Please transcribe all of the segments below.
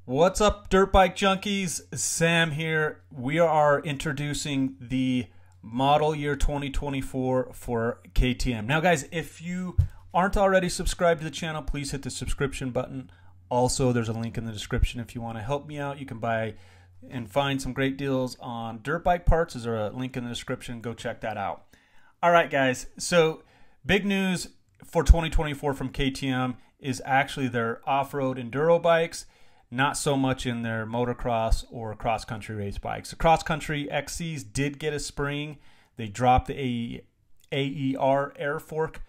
What's up, dirt bike junkies? Sam here. We are introducing the model year 2024 for KTM. Now, guys, if you aren't already subscribed to the channel, please hit the subscription button. Also, there's a link in the description if you want to help me out. You can buy and find some great deals on dirt bike parts. There's a link in the description. Go check that out. All right, guys. So, big news for 2024 from KTM is actually their off-road enduro bikes. Not so much in their motocross or cross-country race bikes. The cross-country XCs did get a spring. They dropped the AER air fork,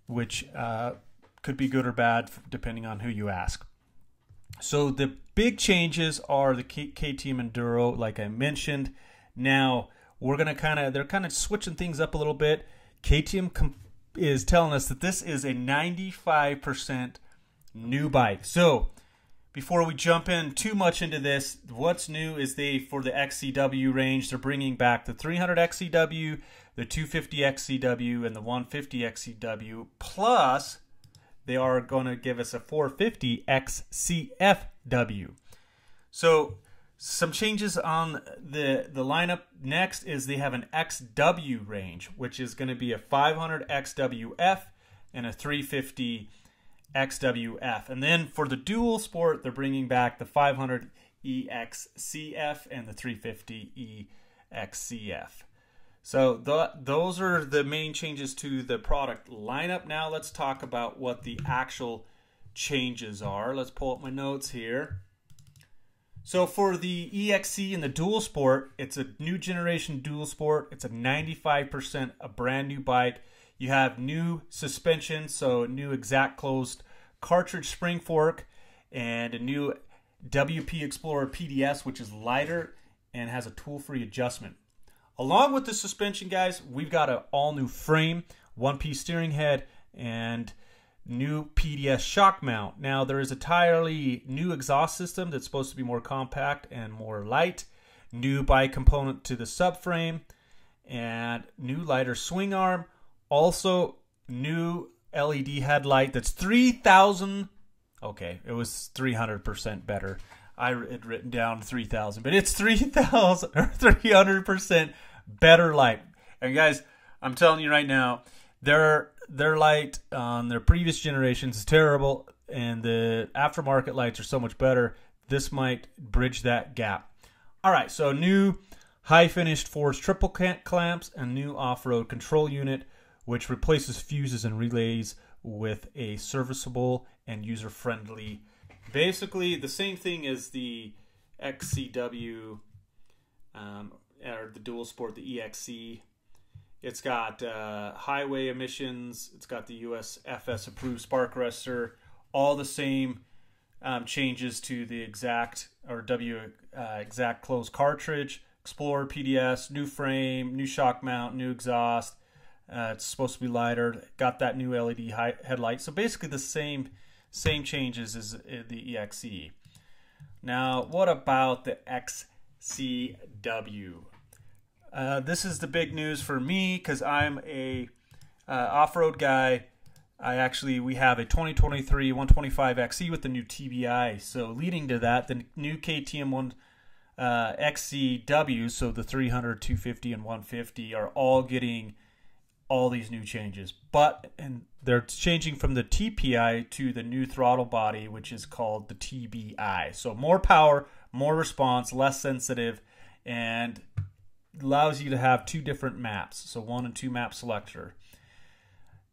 which could be good or bad depending on who you ask. So the big changes are the KTM Enduro, like I mentioned. Now we're gonna they're kind of switching things up a little bit. KTM is telling us that this is a 95% new bike. So before we jump in too much into this, what's new is for the XCW range, they're bringing back the 300 XCW, the 250 XCW, and the 150 XCW. Plus, they are going to give us a 450 EXC-F. So, some changes on the lineup. Next is they have an XW range, which is going to be a 500 XWF and a 350 XWF. And then for the dual sport, they're bringing back the 500 EXC-F and the 350 EXC-F. So those are the main changes to the product lineup. Now let's talk about what the actual changes are. Let's pull up my notes here. So for the EXC and the dual sport, it's a new generation dual sport. It's a 95% a brand new bike. You have new suspension, so new exact closed cartridge spring fork, and a new WP Explorer PDS, which is lighter and has a tool-free adjustment. Along with the suspension, guys, we've got an all-new frame, one-piece steering head, and new PDS shock mount. Now, there is a entirely new exhaust system that's supposed to be more compact and more light, new bike component to the subframe, and new lighter swing arm. Also, new LED headlight that's 3,000. Okay, it was 300% better. I had written down 3,000, but it's 3,000 or 300% better light. And guys, I'm telling you right now, their light on their previous generations is terrible, and the aftermarket lights are so much better. This might bridge that gap. All right, so new high finished forged triple clamps and new off-road control unit, which replaces fuses and relays with a serviceable and user-friendly, basically the same thing as the XCW or the dual sport, the EXC. It's got highway emissions. It's got the USFS approved spark arrestor. All the same changes to the exact or exact closed cartridge, Explorer PDS, new frame, new shock mount, new exhaust. It's supposed to be lighter. Got that new LED headlight. So basically the same changes as the EXE. Now, what about the XCW? This is the big news for me because I'm a off-road guy. We have a 2023 125 XE with the new TBI. So leading to that, the new KTM XCW, so the 300, 250, and 150 are all getting all these new changes, and they're changing from the TPI to the new throttle body, which is called the TBI. So more power, more response, less sensitive, and allows you to have two different maps, so 1 and 2 map selector.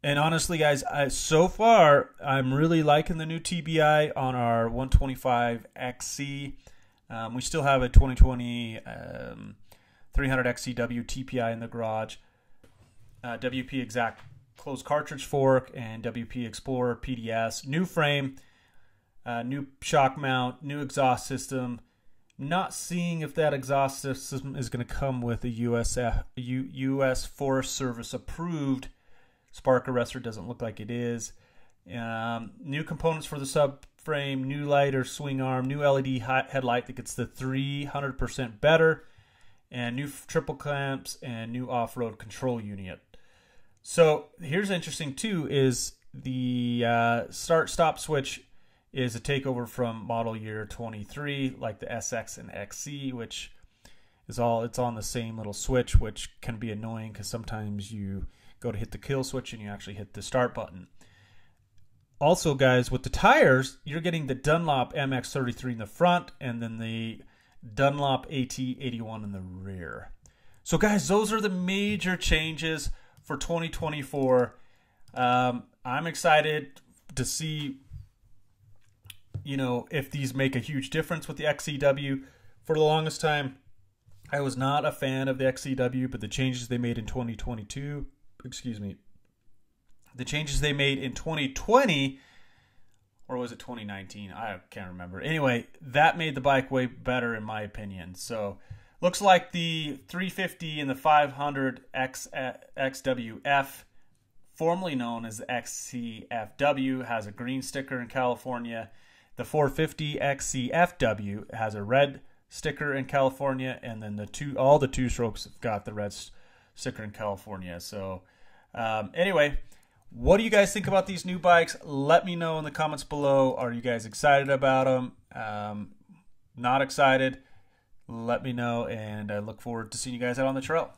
And honestly, guys, so far I'm really liking the new TBI on our 125 XC. We still have a 2020 300 XCW TPI in the garage. WP exact closed cartridge fork and WP Explorer PDS, new frame, new shock mount, new exhaust system. Not seeing if that exhaust system is going to come with a US Forest Service approved spark arrestor. Doesn't look like it is. New components for the subframe, new lighter swing arm, new LED headlight that gets the 300% better, and new triple clamps and new off-road control unit. So here's interesting too is the start-stop switch is a takeover from model year 23, like the SX and XC, which is it's on the same little switch, which can be annoying because sometimes you go to hit the kill switch and you actually hit the start button. Also, guys, with the tires, you're getting the Dunlop MX-33 in the front and then the Dunlop AT-81 in the rear. So, guys, those are the major changes for 2024. I'm excited to see, you know, if these make a huge difference with the XCW. For the longest time, I was not a fan of the XCW, but the changes they made in 2022, the changes they made in 2020, or was it 2019? I can't remember. Anyway, that made the bike way better in my opinion. So looks like the 350 and the 500 XWF, formerly known as the EXC-FW, has a green sticker in California. The 450 XC-FW has a red sticker in California, and then all the two strokes have got the red sticker in California. So anyway, what do you guys think about these new bikes? Let me know in the comments below. Are you guys excited about them? Not excited? Let me know, and I look forward to seeing you guys out on the trail.